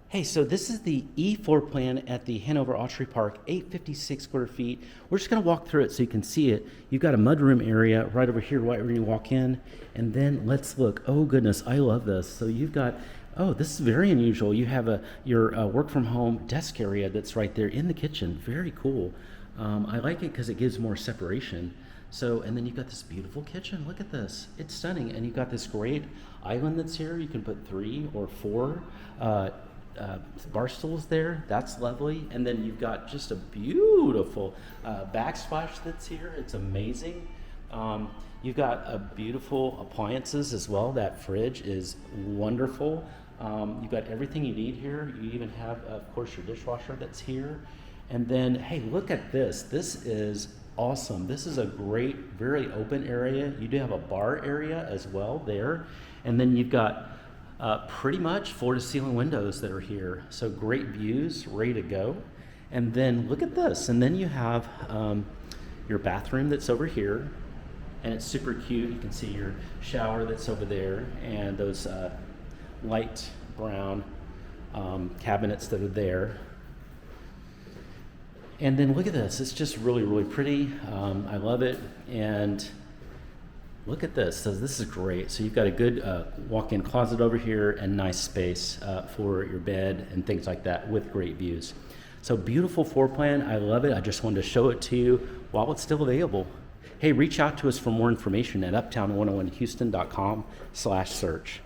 Hey, so this is the E floor plan at the Hanover Autry Park, 856 square feet. We're just gonna walk through it so you can see it. You've got a mudroom area right over here right when you walk in. And then let's look. Oh goodness, I love this. So you've got, oh, this is very unusual. You have your work from home desk area that's right there in the kitchen. Very cool. I like it because it gives more separation. So, and then you've got this beautiful kitchen. Look at this. It's stunning. And you've got this great island that's here. You can put 3 or 4 bar stools there. That's lovely. And then you've got just a beautiful backsplash that's here. It's amazing. You've got beautiful appliances as well. That fridge is wonderful. You've got everything you need here. You even have, of course, your dishwasher that's here. And then, hey, look at this. This is awesome. This is a great, very open area. You do have a bar area as well there. And then you've got pretty much floor to ceiling windows that are here. So great views, ready to go. And then look at this. And then you have your bathroom that's over here. And it's super cute. You can see your shower that's over there and those light brown cabinets that are there. And then look at this. It's just really, really pretty. I love it. And look at this. So this is great. So you've got a good walk-in closet over here and nice space for your bed and things like that with great views. So beautiful floor plan. I love it. I just wanted to show it to you while it's still available. Hey, reach out to us for more information at uptown101houston.com/search.